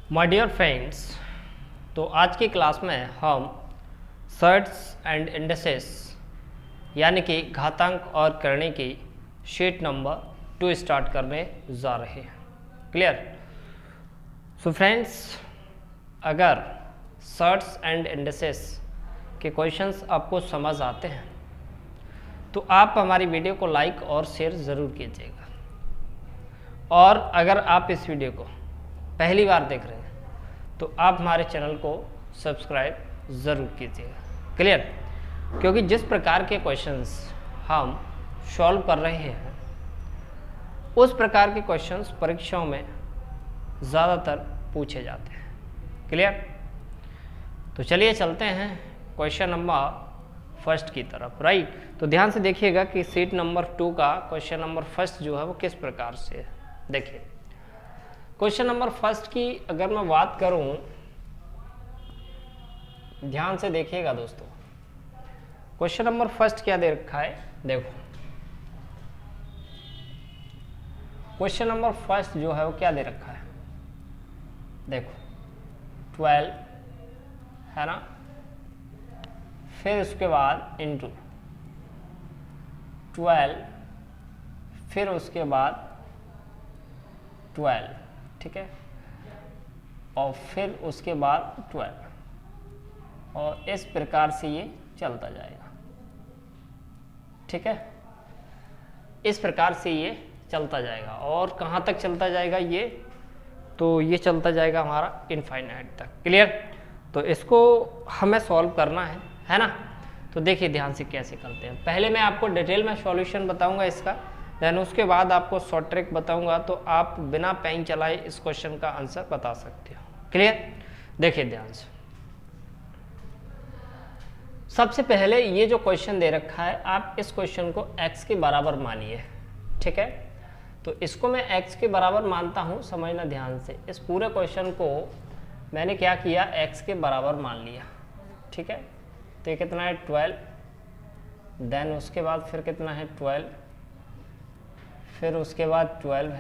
My dear friends, तो आज की क्लास में हम सर्ट्स एंड इंडेसेस यानी कि घातांक और करणी की शीट नंबर 2 स्टार्ट करने जा रहे हैं। क्लियर? सो फ्रेंड्स, अगर सर्ट्स एंड इंडेसेस के क्वेश्चंस आपको समझ आते हैं तो आप हमारी वीडियो को लाइक और शेयर ज़रूर कीजिएगा, और अगर आप इस वीडियो को पहली बार देख रहे हैं तो आप हमारे चैनल को सब्सक्राइब ज़रूर कीजिएगा। क्लियर? क्योंकि जिस प्रकार के क्वेश्चंस हम सॉल्व कर रहे हैं उस प्रकार के क्वेश्चंस परीक्षाओं में ज़्यादातर पूछे जाते हैं। क्लियर? तो चलिए चलते हैं क्वेश्चन नंबर फर्स्ट की तरफ। राइट? तो ध्यान से देखिएगा कि सीट नंबर 2 का क्वेश्चन नंबर फर्स्ट जो है वो किस प्रकार से है। देखिए, क्वेश्चन नंबर फर्स्ट की अगर मैं बात करूं, ध्यान से देखिएगा दोस्तों। क्वेश्चन नंबर फर्स्ट क्या दे रखा है? देखो, क्वेश्चन नंबर फर्स्ट जो है वो क्या दे रखा है? देखो, 12 है ना, फिर उसके बाद इंटू 12, फिर उसके बाद 12, ठीक है, और फिर उसके बाद 12, और इस प्रकार से ये चलता जाएगा। ठीक है, इस प्रकार से ये चलता जाएगा। और कहाँ तक चलता जाएगा ये? तो ये चलता जाएगा हमारा इनफाइनाइट तक। क्लियर? तो इसको हमें सॉल्व करना है ना। तो देखिए ध्यान से कैसे करते हैं। पहले मैं आपको डिटेल में सॉल्यूशन बताऊंगा इसका, देन उसके बाद आपको शॉर्ट ट्रिक बताऊंगा, तो आप बिना पेन चलाए इस क्वेश्चन का आंसर बता सकते हो। क्लियर? देखिए ध्यान से, सबसे पहले ये जो क्वेश्चन दे रखा है, आप इस क्वेश्चन को x के बराबर मानिए। ठीक है, तो इसको मैं x के बराबर मानता हूं, समझना ध्यान से। इस पूरे क्वेश्चन को मैंने क्या किया, x के बराबर मान लिया। ठीक है, तो ये कितना है 12, देन उसके बाद फिर कितना है 12, फिर उसके बाद 12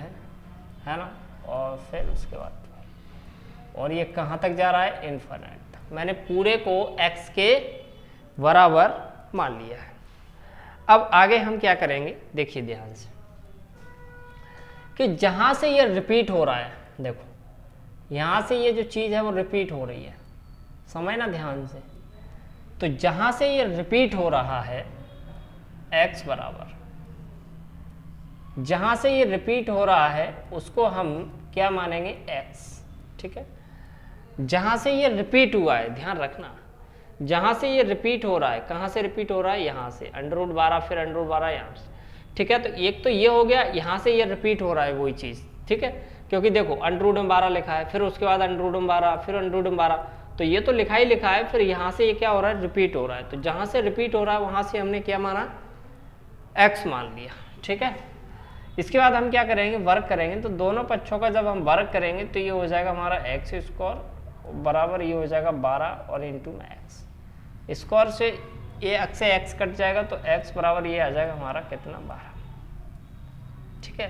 है ना, और फिर उसके बाद 12, और ये कहाँ तक जा रहा है? इनफाइनाइट तक। मैंने पूरे को x के बराबर मान लिया है। अब आगे हम क्या करेंगे, देखिए ध्यान से, कि जहाँ से ये रिपीट हो रहा है, देखो यहाँ से ये जो चीज़ है वो रिपीट हो रही है, समझना ध्यान से। तो जहाँ से ये रिपीट हो रहा है x बराबर, जहाँ से ये रिपीट हो रहा है उसको हम क्या मानेंगे? x। ठीक है, जहाँ से ये रिपीट हुआ है, ध्यान रखना, जहाँ से ये रिपीट हो रहा है, कहाँ से रिपीट हो रहा है? यहाँ से √12, फिर √12 यहाँ से। ठीक है, तो एक तो ये हो गया, यहाँ से ये रिपीट हो रहा है वही चीज़। ठीक है, क्योंकि देखो √12 लिखा है, फिर उसके बाद √12, फिर √12, तो ये तो लिखा ही लिखा है, फिर यहाँ से ये क्या हो रहा है? रिपीट हो रहा है। तो जहाँ से रिपीट हो रहा है वहाँ से हमने क्या माना? x मान लिया। ठीक है, इसके बाद हम क्या करेंगे? वर्क करेंगे। तो दोनों पक्षों का जब हम वर्क करेंगे तो ये हो जाएगा हमारा x² बराबर ये हो जाएगा 12 और इंटू में x। स्क्वायर से ये x से x कट जाएगा, तो x बराबर ये आ जाएगा हमारा कितना? 12। ठीक है,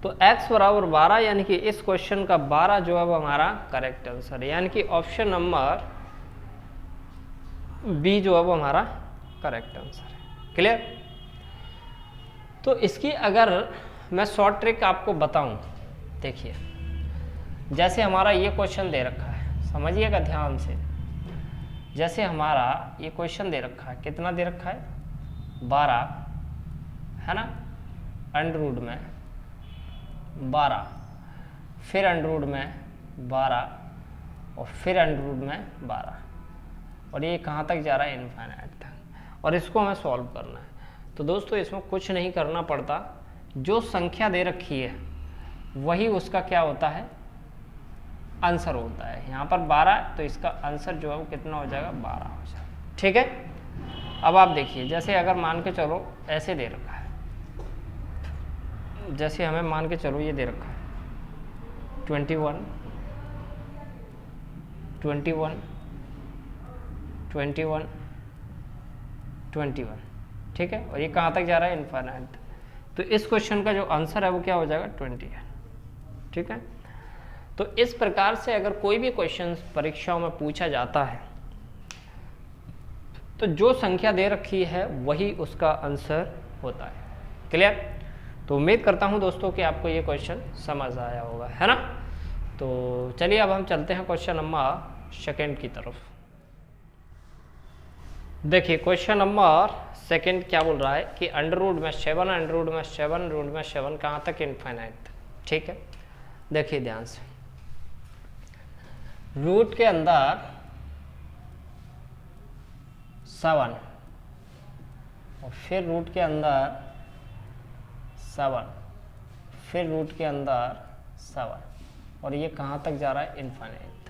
तो x बराबर 12, यानी कि इस क्वेश्चन का 12 जो है वो हमारा करेक्ट आंसर है, यानी कि ऑप्शन नंबर बी जो है वो हमारा करेक्ट आंसर है। क्लियर? तो इसकी अगर मैं शॉर्ट ट्रिक आपको बताऊं, देखिए जैसे हमारा ये क्वेश्चन दे रखा है, समझिएगा ध्यान से। जैसे हमारा ये क्वेश्चन दे रखा है, कितना दे रखा है? 12 है ना, अंडर में 12, फिर अंडर में 12, और फिर अंडर में 12, और ये कहाँ तक जा रहा है? इनफाइनाइट तक। और इसको हमें सॉल्व करना है। तो दोस्तों इसमें कुछ नहीं करना पड़ता, जो संख्या दे रखी है वही उसका क्या होता है? आंसर होता है। यहाँ पर 12, तो इसका आंसर जो है वो कितना हो जाएगा? 12 हो जाएगा। ठीक है, अब आप देखिए, जैसे अगर मान के चलो ऐसे दे रखा है, जैसे हमें मान के चलो ये दे रखा है 21, 21, 21, 21। ठीक है, और ये कहाँ तक जा रहा है? इनफाइनाइट तक। तो इस क्वेश्चन का जो आंसर है वो क्या हो जाएगा? 20 है। ठीक है, तो इस प्रकार से अगर कोई भी क्वेश्चन परीक्षाओं में पूछा जाता है तो जो संख्या दे रखी है वही उसका आंसर होता है। क्लियर? तो उम्मीद करता हूं दोस्तों कि आपको ये क्वेश्चन समझ आया होगा, है ना। तो चलिए अब हम चलते हैं क्वेश्चन नंबर सेकंड की तरफ। देखिए क्वेश्चन नंबर सेकंड क्या बोल रहा है कि अंडर रूट में 7 अंडर रूट में 7 रूट में 7 कहाँ तक इनफाइनाइट। ठीक है, देखिए ध्यान से, रूट के अंदर 7 और फिर रूट के अंदर 7 फिर रूट के अंदर 7 और ये कहाँ तक जा रहा है, इनफाइनाइट।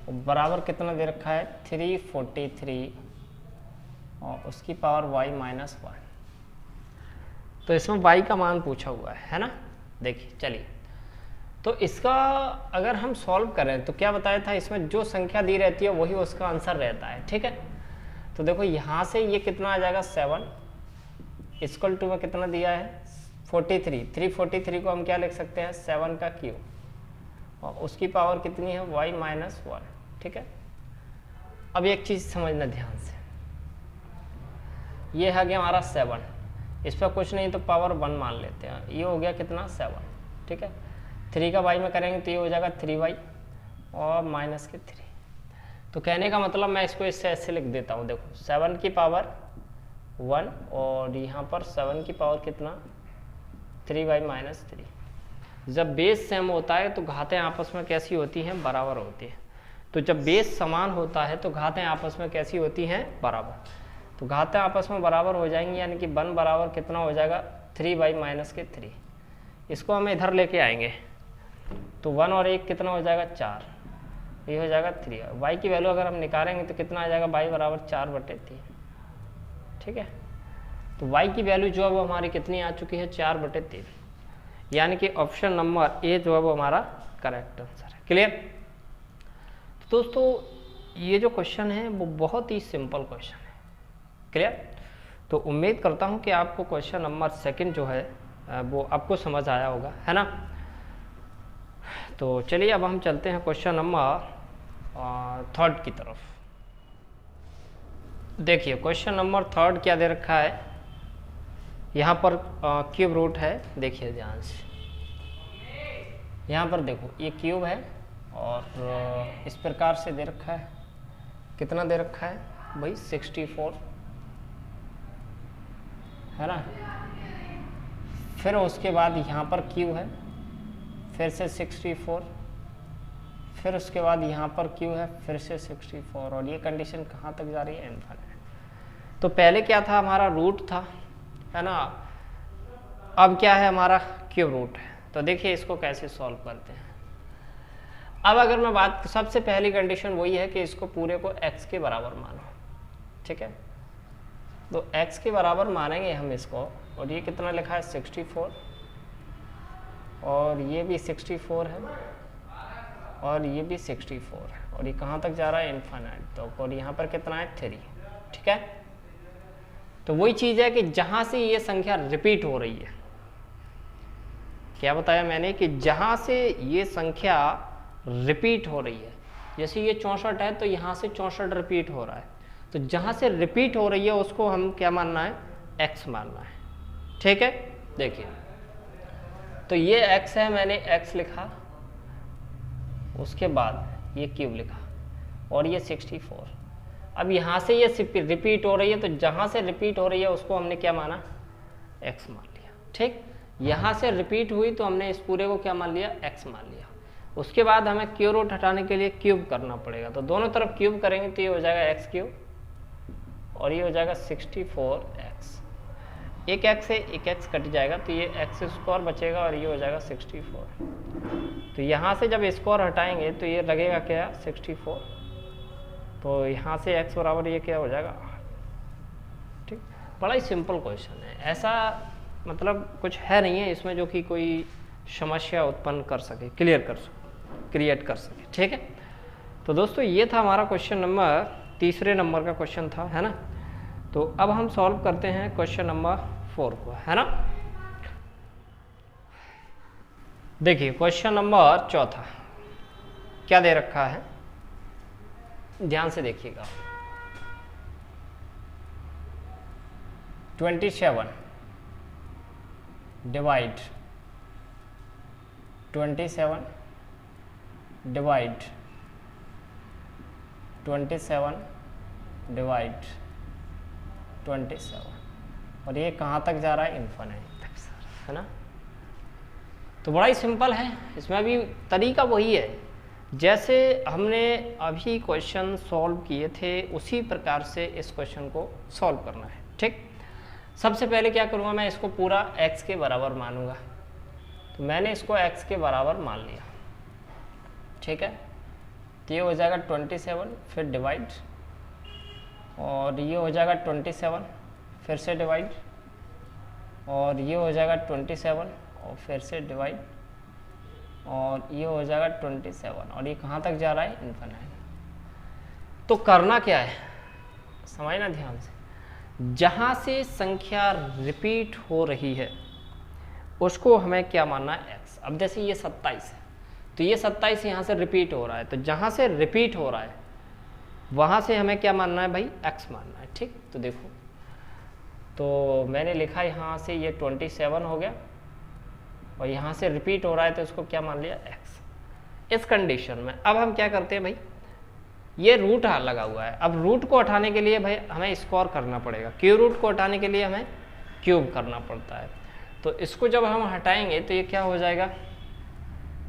और बराबर कितना दे रखा है, 343 और उसकी पावर y माइनस 1। तो इसमें y का मान पूछा हुआ है ना। देखिए चलिए, तो इसका अगर हम सॉल्व करें तो क्या बताया था, इसमें जो संख्या दी रहती है वही उसका आंसर रहता है। ठीक है, तो देखो यहाँ से ये कितना आ जाएगा, 7 इक्वल टू में कितना दिया है, 43। 343 को हम क्या लिख सकते हैं, 7 का क्यूब और उसकी पावर कितनी है, y माइनस 1। ठीक है, अब एक चीज़ समझना ध्यान से, ये है गया हमारा 7, इस पर कुछ नहीं तो पावर 1 मान लेते हैं, ये हो गया कितना, 7। ठीक है, 3 का y में करेंगे तो ये हो जाएगा 3y और माइनस के 3। तो कहने का मतलब मैं इसको इससे ऐसे लिख देता हूँ, देखो 7 की पावर 1 और यहाँ पर 7 की पावर कितना, 3y माइनस 3। जब बेस सेम होता है तो घातें आपस में कैसी होती हैं, बराबर होती हैं। तो जब बेस समान होता है तो घातें आपस में कैसी होती हैं, बराबर। तो घातें आपस में बराबर हो जाएंगी, यानी कि 1 बराबर कितना हो जाएगा, 3y माइनस के 3। इसको हम इधर लेके आएंगे तो 1 और 1 कितना हो जाएगा, 4, ये हो जाएगा 3। y की वैल्यू अगर हम निकालेंगे तो कितना आ जाएगा, y बराबर 4/3। ठीक है, तो y की वैल्यू जो है वो हमारी कितनी आ चुकी है, 4/3, यानी कि ऑप्शन नंबर ए जो है वो हमारा करेक्ट आंसर है। क्लियर? तो दोस्तों ये जो क्वेश्चन है वो बहुत ही सिंपल क्वेश्चन है। क्लियर? तो उम्मीद करता हूँ कि आपको क्वेश्चन नंबर सेकंड जो है वो आपको समझ आया होगा, है ना। तो चलिए अब हम चलते हैं क्वेश्चन नंबर थर्ड की तरफ। देखिए क्वेश्चन नंबर थर्ड क्या दे रखा है, यहाँ पर क्यूब रूट है। देखिए ध्यान से, यहाँ पर देखो ये क्यूब है और इस प्रकार से दे रखा है, कितना दे रखा है भाई, 64, है ना। फिर उसके बाद यहाँ पर क्यू है, फिर से 64, फिर उसके बाद यहाँ पर क्यू है, फिर से 64 और ये कंडीशन कहाँ तक जा रही है, इनफाइनाइट। तो पहले क्या था, हमारा रूट था, है ना। अब क्या है, हमारा क्यूब रूट है। तो देखिए इसको कैसे सॉल्व करते हैं। अब अगर मैं बात, सबसे पहली कंडीशन वही है कि इसको पूरे को x के बराबर मानो। ठीक है, तो x के बराबर मानेंगे हम इसको, और ये कितना लिखा है, 64 और ये भी 64 है और ये भी 64 है और ये कहाँ तक जा रहा है, इनफाइनाइट। तो और यहाँ पर कितना है, 3। ठीक है, तो वही चीज़ है कि जहाँ से ये संख्या रिपीट हो रही है, क्या बताया मैंने कि जहाँ से ये संख्या रिपीट हो रही है, जैसे ये 64 है तो यहाँ से 64 रिपीट हो रहा है, तो जहाँ से रिपीट हो रही है उसको हम क्या मानना है, x मानना है। ठीक है, देखिए तो ये x है, मैंने x लिखा, उसके बाद ये क्यूब लिखा और ये 64। अब यहाँ से ये रिपीट हो रही है, तो जहाँ से रिपीट हो रही है उसको हमने क्या माना, x मान लिया। ठीक, यहाँ से रिपीट हुई तो हमने इस पूरे को क्या मान लिया, x मान लिया। उसके बाद हमें क्यूब रूट हटाने के लिए क्यूब करना पड़ेगा, तो दोनों तरफ क्यूब करेंगे तो ये हो जाएगा x क्यूब और ये हो जाएगा 64x। एक x से एक x कट जाएगा तो ये x स्क्वायर बचेगा और ये हो जाएगा 64। तो यहाँ से जब स्क्वायर हटाएंगे तो ये लगेगा क्या, 64। तो यहाँ से x बराबर ये क्या हो जाएगा, 8। ठीक, बड़ा ही सिंपल क्वेश्चन है, ऐसा मतलब कुछ है नहीं है इसमें जो कि कोई समस्या उत्पन्न कर सके, क्रिएट कर सके। ठीक है, तो दोस्तों ये था हमारा क्वेश्चन नंबर, तीसरे नंबर का क्वेश्चन था, है ना। तो अब हम सॉल्व करते हैं क्वेश्चन नंबर 4 को, है ना। देखिए क्वेश्चन नंबर चौथा, क्या दे रखा है, ध्यान से देखिएगा। 27 डिवाइड 27 डिवाइड 27 डिवाइड 27, और ये कहाँ तक जा रहा है, इन्फिनिट तक, है ना। तो बड़ा ही सिंपल है, इसमें भी तरीका वही है जैसे हमने अभी क्वेश्चन सॉल्व किए थे, उसी प्रकार से इस क्वेश्चन को सॉल्व करना है। ठीक, सबसे पहले क्या करूँगा, मैं इसको पूरा x के बराबर मानूंगा। तो मैंने इसको x के बराबर मान लिया, ठीक है। तो ये हो जाएगा 27, फिर डिवाइड, और ये हो जाएगा 27, फिर से डिवाइड, और ये हो जाएगा 27 और फिर से डिवाइड, और ये हो जाएगा 27, और ये कहाँ तक जा रहा है, इन्फिनिट। तो करना क्या है, समझना ध्यान से, जहाँ से संख्या रिपीट हो रही है उसको हमें क्या मानना है, x। अब जैसे ये 27 है, तो ये 27 यहाँ से रिपीट हो रहा है, तो जहाँ से रिपीट हो रहा है वहाँ से हमें क्या मानना है भाई, x मानना है। ठीक, तो देखो, तो मैंने लिखा यहाँ से ये 27 हो गया, और यहाँ से रिपीट हो रहा है तो इसको क्या मान लिया, x। इस कंडीशन में अब हम क्या करते हैं भाई, ये रूट लगा हुआ है, अब रूट को हटाने के लिए भाई हमें स्क्वायर करना पड़ेगा, क्यू रूट को हटाने के लिए हमें क्यूब करना पड़ता है। तो इसको जब हम हटाएंगे तो ये क्या हो जाएगा,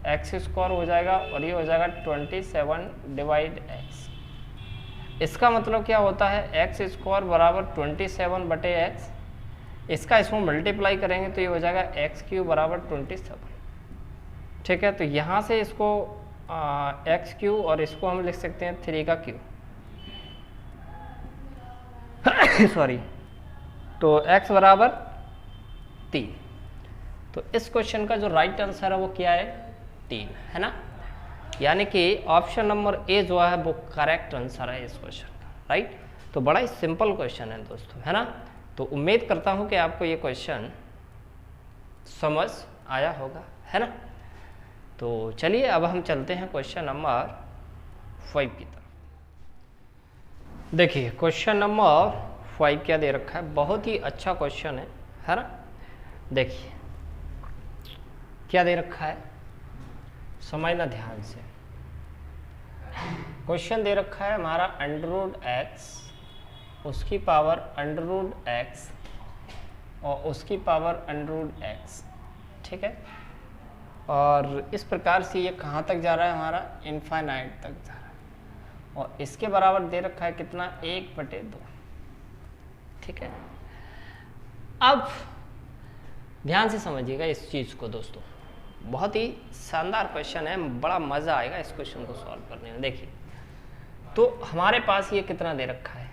एक्स स्क्वायर हो जाएगा, और ये हो जाएगा 27 डिवाइड एक्स। इसका मतलब क्या होता है, एक्स स्क्वायर बराबर 27 बटे एक्स, इसका इसमें मल्टीप्लाई करेंगे तो ये हो जाएगा एक्स क्यू बराबर 27। ठीक है, तो यहाँ से इसको एक्स क्यू, और इसको हम लिख सकते हैं 3 का क्यू सॉरी, तो x बराबर 3। तो इस क्वेश्चन का जो राइट आंसर है वो क्या है, 3, है ना। यानी कि ऑप्शन नंबर ए जो है वो करेक्ट आंसर है इस क्वेश्चन का, राइट। तो बड़ा ही सिंपल क्वेश्चन है दोस्तों, है ना। तो उम्मीद करता हूँ कि आपको ये क्वेश्चन समझ आया होगा, है ना। तो चलिए अब हम चलते हैं क्वेश्चन नंबर 5 की तरफ। देखिए क्वेश्चन नंबर 5 क्या दे रखा है, बहुत ही अच्छा क्वेश्चन है ना। देखिए क्या दे रखा है, समझना ध्यान से। क्वेश्चन दे रखा है हमारा √x, उसकी पावर √x और उसकी पावर √x, ठीक है। और इस प्रकार से ये कहाँ तक जा रहा है, हमारा इनफाइनाइट तक जा रहा है, और इसके बराबर दे रखा है कितना, 1/2, ठीक है। अब ध्यान से समझिएगा इस चीज़ को दोस्तों, बहुत ही शानदार क्वेश्चन है, बड़ा मज़ा आएगा इस क्वेश्चन को सॉल्व करने में। देखिए तो हमारे पास ये कितना दे रखा है,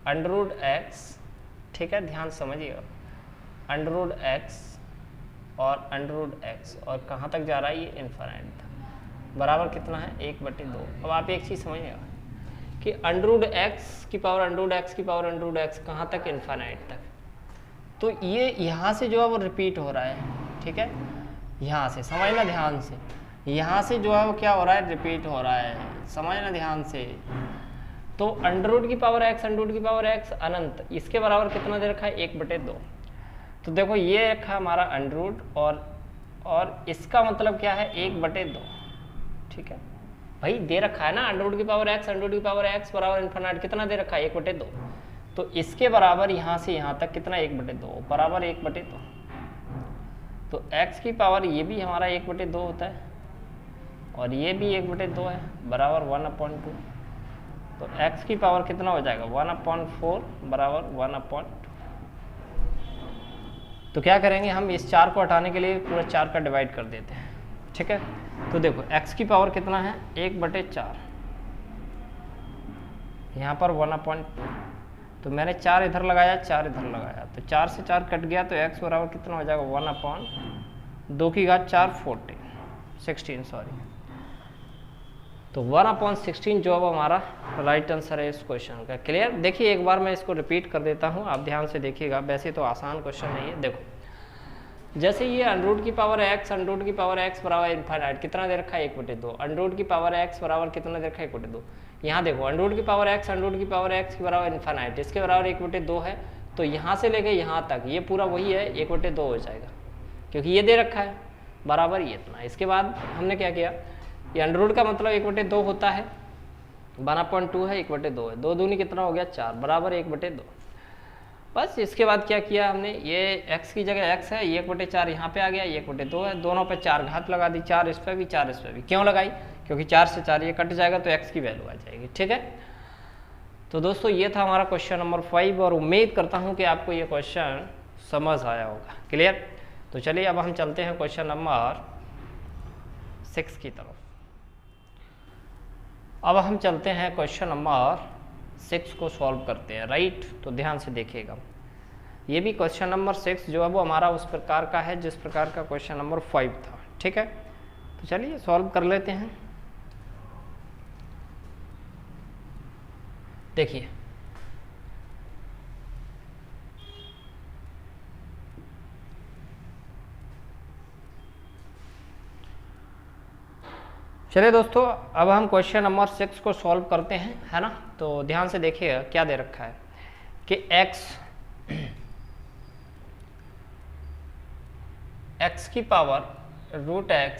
√x, ठीक है, ध्यान समझिएगा, √x और √x, और कहाँ तक जा रहा है, ये इनफाइनाइट तक, बराबर कितना है, 1/2। अब आप एक चीज़ समझिएगा कि √x की पावर √x की पावर √x कहाँ तक, इनफाइनाइट तक। तो ये यहाँ से जो है वो रिपीट हो रहा है, ठीक है, यहाँ से समझना ध्यान से, यहाँ से जो है वो क्या हो रहा है, रिपीट हो रहा है, समझना ध्यान से। तो √x की पावर x अनंत, इसके बराबर कितना दे रखा है, 1/2। तो देखो ये रखा हमारा √, और इसका मतलब क्या है, 1/2, ठीक है भाई, दे रखा है ना √x की पावर x बराबर इनफाइनाइट, कितना दे रखा है, 1/2। तो इसके बराबर यहाँ से यहाँ तक कितना, 1/2 बराबर 1/2। तो x की पावर ये भी हमारा 1/2 होता है, और ये भी 1/2 है, बराबर 1/2। तो x की पावर कितना हो जाएगा, 1/4 बराबर 1/2। तो क्या करेंगे हम, इस 4 को हटाने के लिए पूरा 4 का डिवाइड कर देते हैं, ठीक है। तो देखो x की पावर कितना है, 1/4, यहाँ पर 1/2। तो मैंने 4 इधर लगाया, 4 इधर लगाया, तो 4 से 4 कट गया, तो x बराबर कितना हो जाएगा, 1/2 की घात 4 16 सॉरी। तो 1/16 जो अब हमारा राइट आंसर है इस क्वेश्चन का। क्लियर, देखिए एक बार मैं इसको रिपीट कर देता हूँ, आप ध्यान से देखिएगा, वैसे तो आसान क्वेश्चन नहीं है। देखो जैसे ये अंडरूट की पावर x बराबर इनफाइनाइट कितना दे रखा है 1/2, अंडरूट की पावर x बराबर कितना दे रखा है 1/2। यहाँ देखो अंडरूट की पावर x के बराबर इनफाइनाइट, इसके बराबर 1/2 है, तो यहाँ से लेके यहाँ तक ये पूरा वही है 1/2 हो जाएगा, क्योंकि ये दे रखा है बराबर ये इतना। इसके बाद हमने क्या किया, ये अंडरूट का मतलब 1/2 होता है, 1/2 है 1/2 है, 2 दूनी कितना हो गया 4 बराबर 1/2। बस इसके बाद क्या किया हमने, ये x की जगह x है, 1/4 यहाँ पे आ गया, 1/2 है, दोनों पे 4 घात लगा दी, 4 इस पर भी 4 इस पर भी। क्यों लगाई, क्योंकि 4 से 4 ये कट जाएगा तो x की वैल्यू आ जाएगी। ठीक है, तो दोस्तों ये था हमारा क्वेश्चन नंबर 5 और उम्मीद करता हूँ कि आपको ये क्वेश्चन समझ आया होगा। क्लियर, तो चलिए अब हम चलते हैं क्वेश्चन नंबर 6 की तरफ। अब हम चलते हैं क्वेश्चन नंबर 6 को सॉल्व करते हैं। राइट, तो ध्यान से देखिएगा, ये भी क्वेश्चन नंबर 6 जो है वो हमारा उस प्रकार का है जिस प्रकार का क्वेश्चन नंबर 5 था। ठीक है, तो चलिए सॉल्व कर लेते हैं। देखिए चलिए दोस्तों, अब हम क्वेश्चन नंबर 6 को सॉल्व करते हैं, है ना। तो ध्यान से देखिएगा क्या दे रखा है कि x की पावर रूट x,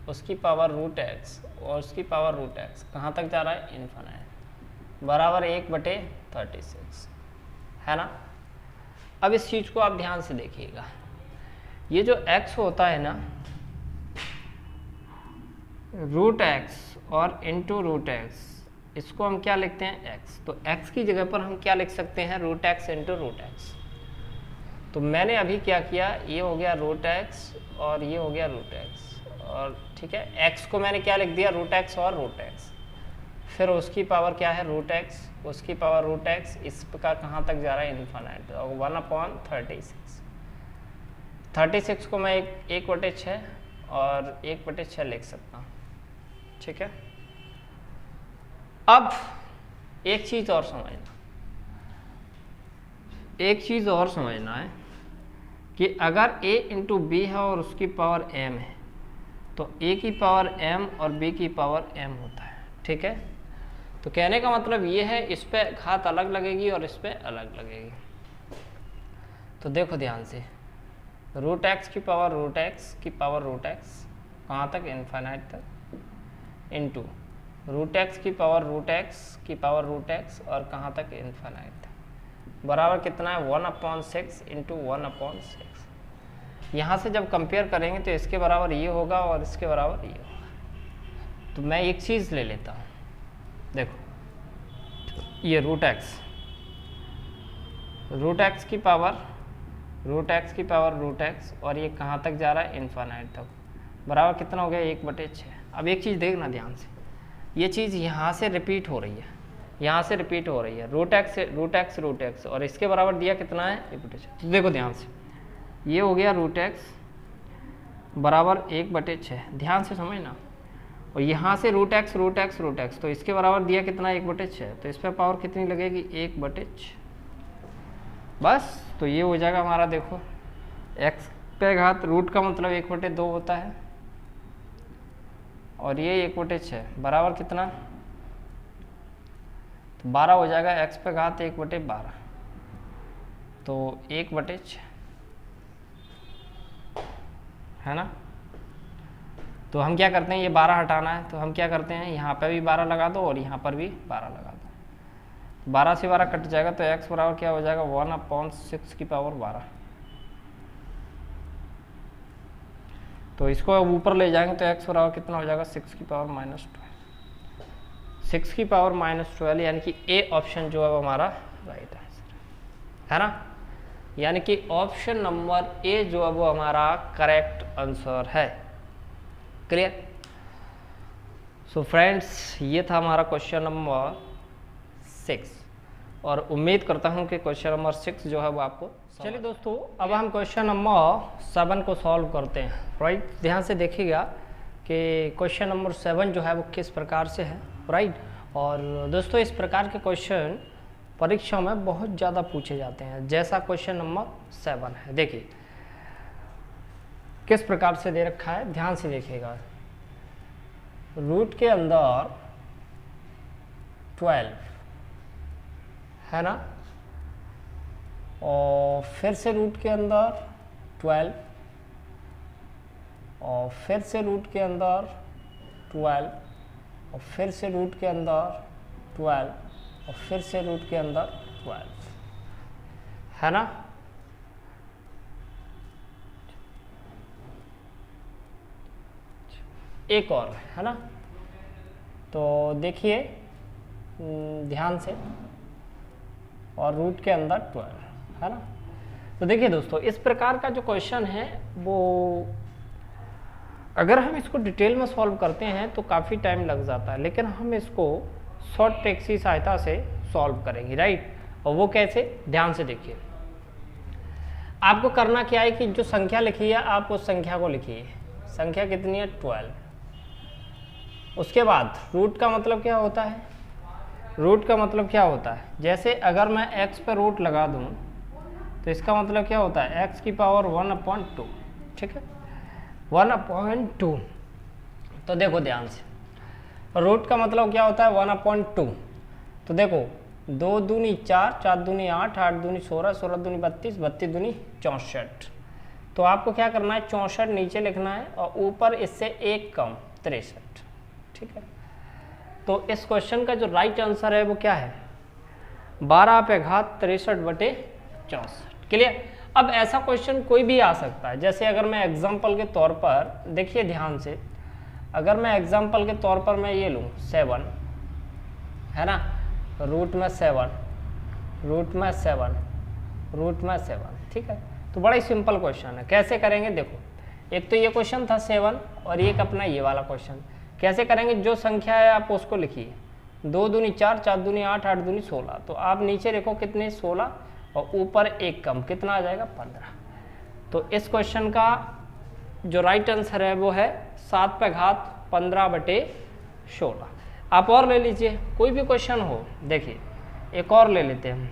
उसकी पावर रूट x और उसकी पावर रूट x कहाँ तक जा रहा है, इनफाइनाइट, बराबर 1/36, है ना। अब इस चीज़ को आप ध्यान से देखिएगा, ये जो x होता है ना, रूट x और इंटू रूट x, इसको हम क्या लिखते हैं x, तो x की जगह पर हम क्या लिख सकते हैं, root x into root x। तो मैंने अभी क्या किया, ये हो गया रूट x और ये हो गया रूट x, और ठीक है x को मैंने क्या लिख दिया, रूट x और रूट x, फिर उसकी पावर क्या है रूट x, उसकी पावर रूट x, इसका कहाँ तक जा रहा है, इनफाइनाइट, 1/36। 36 को मैं 1/6 और 1/6 लिख सकता हूँ। ठीक है, अब एक चीज़ और समझना है कि अगर a इंटू बी है और उसकी पावर m है, तो a की पावर m और b की पावर m होता है। ठीक है, तो कहने का मतलब ये है, इस पे घात अलग लगेगी और इस पे अलग लगेगी। तो देखो ध्यान से, रूट x की पावर रूट x की पावर रूट x कहाँ तक, इनफाइनाइट तक, इंटू रूट x की पावर रूट x की पावर रूट x और कहाँ तक, इनफाइनाइट तक, बराबर कितना है 1/6 इंटू 1/6। यहाँ से जब कंपेयर करेंगे तो इसके बराबर ये होगा और इसके बराबर ये होगा। तो मैं एक चीज़ ले लेता हूँ, देखो ये रूट x की पावर रूट x और ये कहाँ तक जा रहा है, इनफाइनाइट तक, बराबर कितना हो गया 1/6। अब एक चीज़ देखना ध्यान से, ये चीज़ यहाँ से रिपीट हो रही है, रूट x और इसके बराबर दिया कितना है 1/6। तो देखो ध्यान से, ये हो गया रूट x बराबर 1/6, ध्यान से समझना, और यहाँ से रूट x, तो इसके बराबर दिया कितना 1/6, तो इस पर पावर कितनी लगेगी 1/6। बस, तो ये हो जाएगा हमारा, देखो x पे घात रूट का मतलब 1/2 होता है, और ये 1/6 बराबर कितना, तो 12 हो जाएगा, x पे घात 1/12, तो 1/6, है ना। तो हम क्या करते हैं, ये 12 हटाना है, तो हम क्या करते हैं, यहाँ पे भी 12 लगा दो और यहाँ पर भी 12 लगा दो, 12 से 12 कट जाएगा, तो x बराबर क्या हो जाएगा 1/6 की पावर 12। तो इसको अब ऊपर ले जाएंगे तो x बराबर कितना हो जाएगा 6 की पावर -12, 6 की पावर -12, यानी कि ए ऑप्शन जो है हमारा राइट आंसर है ना, यानी कि ऑप्शन नंबर ए जो है वो हमारा करेक्ट आंसर है। क्लियर। सो फ्रेंड्स, ये था हमारा क्वेश्चन नंबर 6 और उम्मीद करता हूँ कि क्वेश्चन नंबर 6 जो है वो आपको। चलिए दोस्तों, अब हम क्वेश्चन नंबर 7 को सॉल्व करते हैं। राइट, ध्यान से देखिएगा कि क्वेश्चन नंबर 7 जो है वो किस प्रकार से है। राइट, और दोस्तों इस प्रकार के क्वेश्चन परीक्षा में बहुत ज़्यादा पूछे जाते हैं, जैसा क्वेश्चन नंबर 7 है। देखिए, किस प्रकार से दे रखा है, ध्यान से देखिएगा। रूट के अंदर 12 है ना, और फिर से रूट के अंदर 12, और फिर से रूट के अंदर 12, और फिर से रूट के अंदर 12, और फिर से रूट के अंदर 12 है ना। एक और है ना, तो देखिए ध्यान से, और रूट के अंदर 12 है ना। तो देखिए दोस्तों, इस प्रकार का जो क्वेश्चन है वो अगर हम इसको डिटेल में सॉल्व करते हैं तो काफ़ी टाइम लग जाता है, लेकिन हम इसको शॉर्ट ट्रिक्स की सहायता से सॉल्व करेंगे, राइट। और वो कैसे, ध्यान से देखिए। आपको करना क्या है कि जो संख्या लिखी है आप उस संख्या को लिखिए। संख्या कितनी है, 12। उसके बाद रूट का मतलब क्या होता है, रूट का मतलब क्या होता है, जैसे अगर मैं x पर रूट लगा दूं तो इसका मतलब क्या होता है, x की पावर 1/2, ठीक है, 1/2। तो देखो ध्यान से, रूट का मतलब क्या होता है 1/2। तो देखो 2 दूनी 4, 4 दूनी 8, 8 दूनी 16, 16 दूनी 32, 32 दूनी 64। तो आपको क्या करना है, 64 नीचे लिखना है और ऊपर इससे एक कम 63, ठीक है। तो इस क्वेश्चन का जो राइट आंसर है वो क्या है, 12 पे घात 63/64। क्लियर। अब ऐसा क्वेश्चन कोई भी आ सकता है, जैसे अगर मैं एग्जांपल के तौर पर, देखिए ध्यान से, अगर मैं एग्जांपल के तौर पर मैं ये लूँ 7 है ना, रूट में 7, रूट में 7, रूट में 7, ठीक है। तो बड़ा ही सिंपल क्वेश्चन है, कैसे करेंगे देखो। एक तो ये क्वेश्चन था 7 और एक अपना ये वाला क्वेश्चन। कैसे करेंगे, जो संख्या है आप उसको लिखिए, 2 दूनी 4, 4 दूनी 8, 8 दूनी 16। तो आप नीचे लिखो कितने, 16, और ऊपर एक कम, कितना आ जाएगा, 15। तो इस क्वेश्चन का जो राइट आंसर है वो है 7 पे घात 15/16। आप और ले लीजिए, कोई भी क्वेश्चन हो। देखिए एक और ले लेते हैं,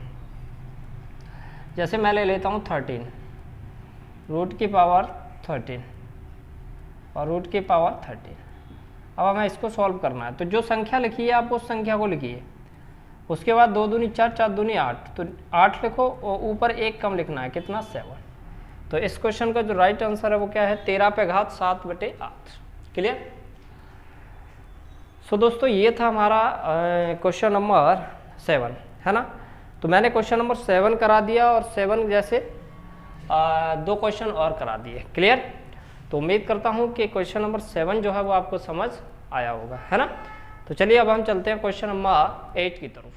जैसे मैं ले लेता हूँ 13, रूट की पावर 13 और रूट की पावर 13। अब हमें इसको सॉल्व करना है, तो जो संख्या लिखी है आप उस संख्या को लिखिए। उसके बाद 2 दूनी 4, 4 दूनी 8, तो 8 लिखो और ऊपर एक कम लिखना है, कितना, 7। तो इस क्वेश्चन का जो राइट आंसर है वो क्या है, 13 पे घात 7/8। क्लियर। सो दोस्तों ये था हमारा क्वेश्चन नंबर 7 है ना। तो मैंने क्वेश्चन नंबर 7 करा दिया और 7 जैसे 2 क्वेश्चन और करा दिए। क्लियर। तो उम्मीद करता हूँ कि क्वेश्चन नंबर 7 जो है वो आपको समझ आया होगा, है ना। तो चलिए अब हम चलते हैं क्वेश्चन नंबर 8 की तरफ।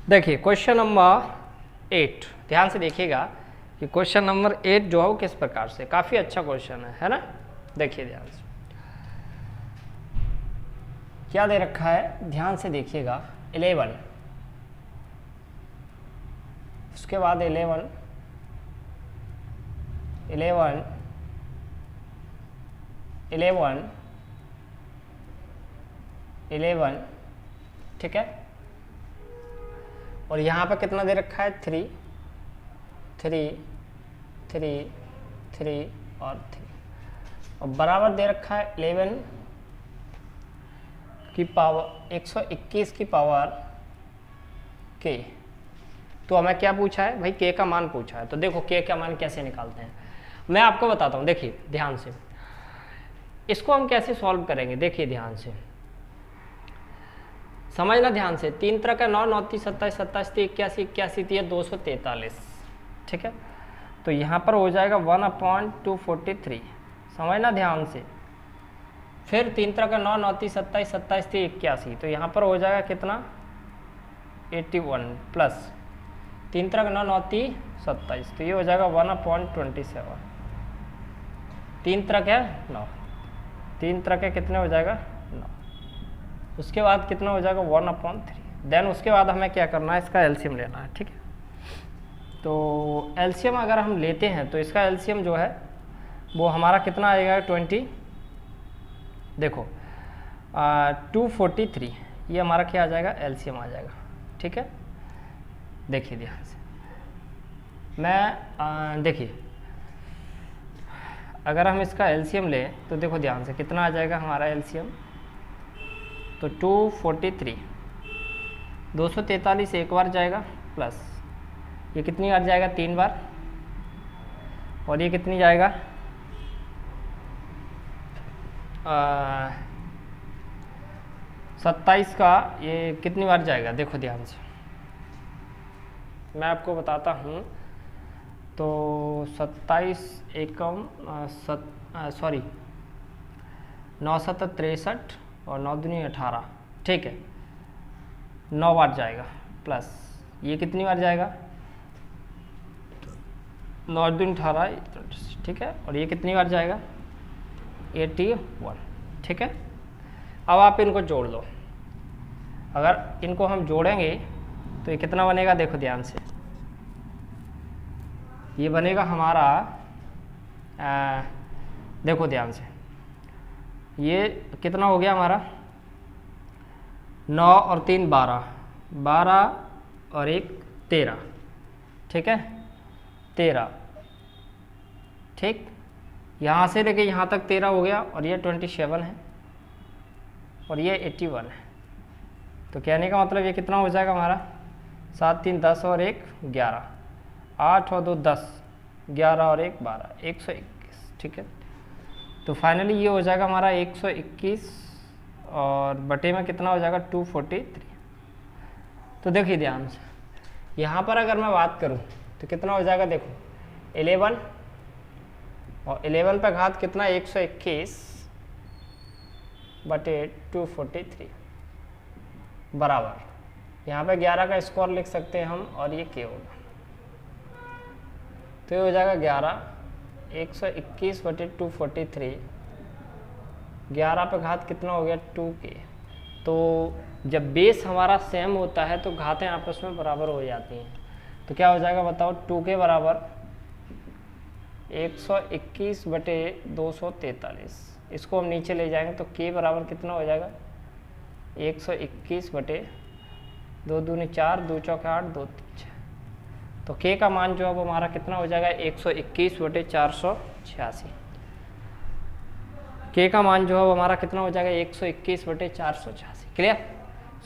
देखिए क्वेश्चन नंबर 8, ध्यान से देखिएगा कि क्वेश्चन नंबर 8 जो है वो किस प्रकार से, काफ़ी अच्छा क्वेश्चन है ना। देखिए ध्यान से क्या दे रखा है, ध्यान से देखिएगा। 11, उसके बाद 11, 11, 11, 11, ठीक है। और यहाँ पे कितना दे रखा है, 3, 3, 3, 3 और 3, और बराबर दे रखा है 11 की पावर 121 की पावर k। तो हमें क्या पूछा है भाई, k का मान पूछा है। तो देखो k का मान कैसे निकालते हैं, मैं आपको बताता हूँ। देखिए ध्यान से, इसको हम कैसे सॉल्व करेंगे, देखिए ध्यान से समझना, ध्यान से। 3 तरह का 9, 9 3 27, 27 3 81, 81 3 243, ठीक है। तो यहाँ पर हो जाएगा 1/243, समझना ध्यान से। फिर 3 तरह का 9, 9 3 27, 27 3 81, तो यहाँ पर हो जाएगा कितना, 81 प्लस 3 तरह का 9, 9 3 27, तो ये हो जाएगा 1/27। 3 तरह का 9, 3 तरह के कितने हो जाएगा 9, उसके बाद कितना हो जाएगा 1/3। देन उसके बाद हमें क्या करना है, इसका एलसीएम लेना है, ठीक है। तो एलसीएम अगर हम लेते हैं तो इसका एलसीएम जो है वो हमारा कितना आएगा, 20। देखो 243, ये हमारा क्या आ जाएगा, एलसीएम आ जाएगा, ठीक है। देखिए ध्यान से, मैं देखिए अगर हम इसका एलसीएम लें तो देखो ध्यान से कितना आ जाएगा हमारा एलसीएम, तो 243, 243 एक बार जाएगा प्लस ये कितनी बार जाएगा, 3 बार, और ये कितनी जाएगा 27 का ये कितनी बार जाएगा, देखो ध्यान से मैं आपको बताता हूँ। तो 27 एकम 9 7 63 और 9 दूनी 18, ठीक है, 9 बार जाएगा प्लस ये कितनी बार जाएगा 9 दूनी 18, ठीक है, और ये कितनी बार जाएगा 81, ठीक है। अब आप इनको जोड़ लो, अगर इनको हम जोड़ेंगे तो ये कितना बनेगा, देखो ध्यान से ये बनेगा हमारा देखो ध्यान से ये कितना हो गया हमारा 9 और 3 12, 12 और 1 13, ठीक है, 13, ठीक, यहाँ से लेके यहाँ तक 13 हो गया, और ये 27 है और ये 81 है। तो कहने का मतलब ये कितना हो जाएगा हमारा 7 3 10 और 1 11, 8 और 2 10, 11 और 1 12, 121, ठीक है। तो फाइनली ये हो जाएगा हमारा 121 और बटे में कितना हो जाएगा 243। तो देखिए ध्यान से यहाँ पर अगर मैं बात करूँ तो कितना हो जाएगा, देखो 11 और 11 पे घात कितना 121 बटे 243 बराबर यहाँ पे 11 का स्क्वायर लिख सकते हैं हम, और ये के होगा, तो ये हो जाएगा 121 बटे 243, 11 पे घात कितना हो गया 2k। तो जब बेस हमारा सेम होता है तो घातें आपस में बराबर हो जाती हैं, तो क्या हो जाएगा बताओ 2k बराबर 121 बटे 243, इसको हम नीचे ले जाएंगे तो k बराबर कितना हो जाएगा 121 बटे 2 दूनी 4, 2 चौके 8, 2 3 6, तो k का मान जो है वो हमारा कितना हो जाएगा 121 बटे 486, k का मान जो है वो हमारा कितना हो जाएगा 121 बटे 486। क्लियर।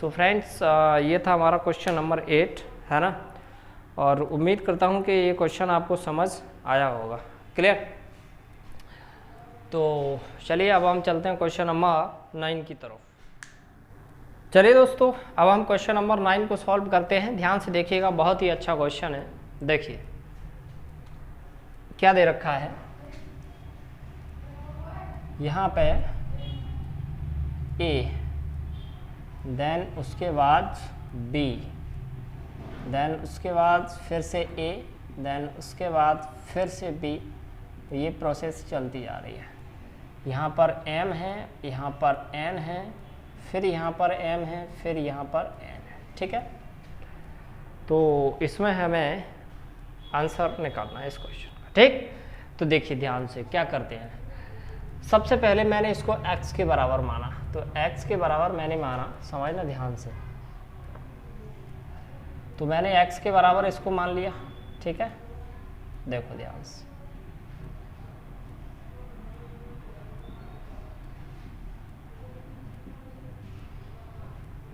सो फ्रेंड्स ये था हमारा क्वेश्चन नंबर 8, है ना, और उम्मीद करता हूँ कि ये क्वेश्चन आपको समझ आया होगा। क्लियर। तो चलिए अब हम चलते हैं क्वेश्चन नंबर 9 की तरफ। चलिए दोस्तों अब हम क्वेश्चन नंबर 9 को सॉल्व करते हैं। ध्यान से देखिएगा, बहुत ही अच्छा क्वेश्चन है। देखिए क्या दे रखा है यहाँ पे A, देन उसके बाद B, देन उसके बाद फिर से A, देन उसके बाद फिर से B, तो ये प्रोसेस चलती जा रही है। यहाँ पर M है, यहाँ पर N है, फिर यहाँ पर M है, फिर यहाँ पर N है, ठीक है। तो इसमें हमें आंसर निकालना है इस क्वेश्चन का, ठीक। तो देखिए ध्यान से क्या करते हैं, सबसे पहले मैंने इसको x के बराबर माना, तो x के बराबर मैंने माना, समझना ध्यान से, तो मैंने x के बराबर इसको मान लिया, ठीक है। देखो ध्यान से,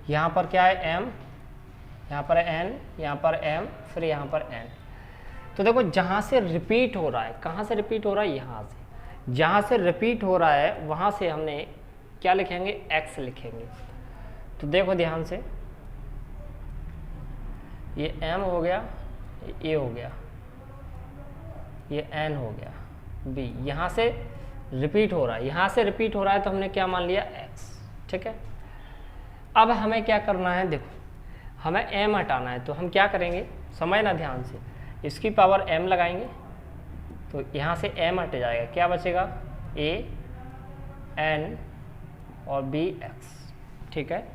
यहाँ पर क्या है m, यहाँ पर n, यहाँ पर m, फिर यहाँ पर n। तो देखो जहाँ से रिपीट हो रहा है, कहाँ से रिपीट हो रहा है, यहाँ से, जहाँ से रिपीट हो रहा है वहाँ से हमने क्या लिखेंगे, x लिखेंगे। तो देखो ध्यान से, ये m हो गया, ये a हो गया, ये n हो गया, b, यहाँ से रिपीट हो रहा है, यहाँ से रिपीट हो रहा है तो हमने क्या मान लिया, x, ठीक है। अब हमें क्या करना है, देखो हमें m हटाना है, तो हम क्या करेंगे, समझना ध्यान से, इसकी पावर m लगाएंगे तो यहाँ से m हट जाएगा, क्या बचेगा, a n और b x, ठीक है।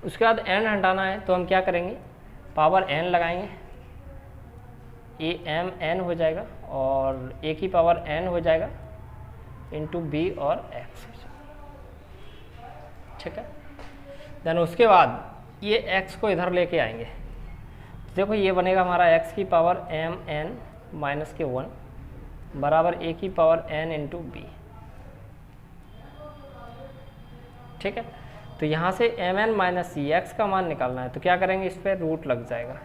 उसके बाद n हटाना है तो हम क्या करेंगे, पावर n लगाएंगे, a m n हो जाएगा और a की पावर n हो जाएगा इंटू b और x, ठीक है। देन उसके बाद ये x को इधर लेके आएंगे, देखो ये बनेगा हमारा x की पावर m n माइनस के 1 बराबर ए की पावर n इंटू बी। ठीक है, तो यहाँ से mn माइनस सी एक्स का मान निकालना है, तो क्या करेंगे, इस पर रूट लग जाएगा,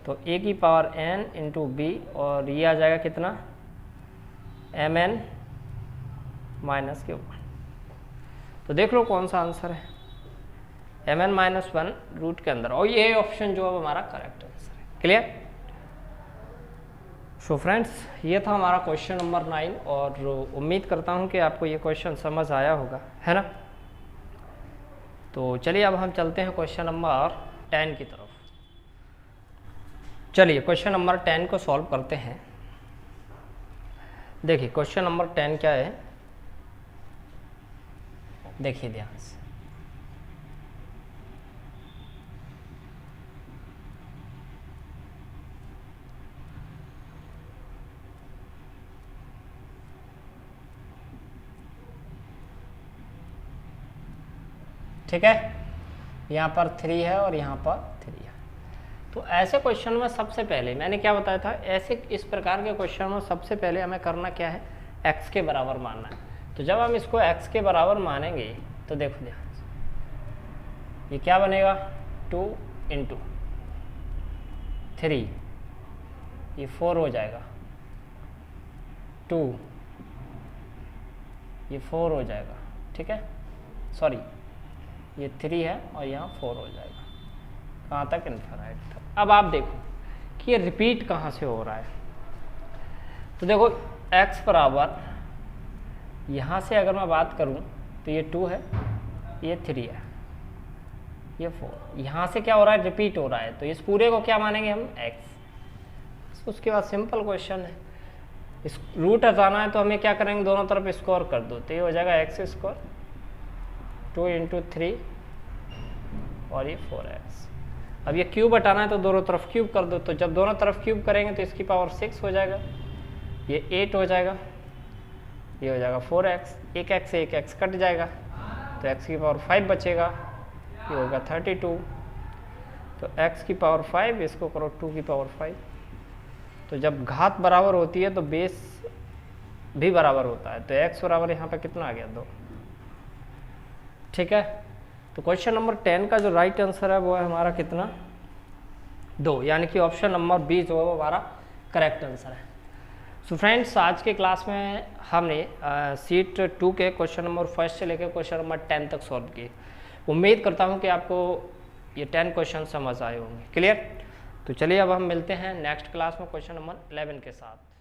तो ए की पावर n इंटू बी, और ये आ जाएगा कितना, mn माइनस के 1। तो देख लो कौन सा आंसर है, mn माइनस 1 रूट के अंदर, और ये ऑप्शन जो है हमारा करेक्ट आंसर है। क्लियर। सो फ्रेंड्स, ये था हमारा क्वेश्चन नंबर 9, और उम्मीद करता हूँ कि आपको ये क्वेश्चन समझ आया होगा, है ना। तो चलिए अब हम चलते हैं क्वेश्चन नंबर 10 की तरफ। चलिए क्वेश्चन नंबर 10 को सॉल्व करते हैं। देखिए क्वेश्चन नंबर 10 क्या है, देखिए ध्यान से। ठीक है, यहाँ पर 3 है और यहाँ पर 3 है। तो ऐसे क्वेश्चन में सबसे पहले मैंने क्या बताया था, ऐसे इस प्रकार के क्वेश्चन में सबसे पहले हमें करना क्या है, x के बराबर मानना है। तो जब हम इसको x के बराबर मानेंगे तो देखो ध्यान से, ये क्या बनेगा, 2 इंटू 3, ये 4 हो जाएगा, 2, ये 4 हो जाएगा। ठीक है, सॉरी ये 3 है और यहाँ 4 हो जाएगा, कहाँ तक, इन्फिनिट तक। अब आप देखो कि ये रिपीट कहाँ से हो रहा है। तो देखो x बराबर, यहाँ से अगर मैं बात करूँ तो ये 2 है, ये 3 है, ये 4, यहाँ से क्या हो रहा है, रिपीट हो रहा है, तो इस पूरे को क्या मानेंगे हम, x। उसके बाद सिंपल क्वेश्चन है, इस रूट हटाना है तो हमें क्या करेंगे, दोनों तरफ स्क्वायर कर दो, तो ये हो जाएगा x स्क्वायर, 2 इंटू 3 और ये 4x। अब ये क्यूब हटाना है तो दोनों तरफ क्यूब कर दो, तो जब दोनों तरफ क्यूब करेंगे तो इसकी पावर 6 हो जाएगा, ये 8 हो जाएगा, ये हो जाएगा 4x, एक x से एक x कट जाएगा, तो x की पावर 5 बचेगा, ये होगा 32। तो x की पावर 5, इसको करो 2 की पावर 5। तो जब घात बराबर होती है तो बेस भी बराबर होता है, तो x बराबर यहाँ पे कितना आ गया, 2। ठीक है, तो क्वेश्चन नंबर 10 का जो राइट आंसर है वो है हमारा कितना, 2, यानी कि ऑप्शन नंबर बी जो है वो हमारा करेक्ट आंसर है। सो फ्रेंड्स, आज के क्लास में हमने सीट 2 के क्वेश्चन नंबर 1 से लेकर क्वेश्चन नंबर 10 तक सॉल्व किए। उम्मीद करता हूँ कि आपको ये 10 क्वेश्चन समझ आए होंगे। क्लियर। तो चलिए अब हम मिलते हैं नेक्स्ट क्लास में क्वेश्चन नंबर 11 के साथ।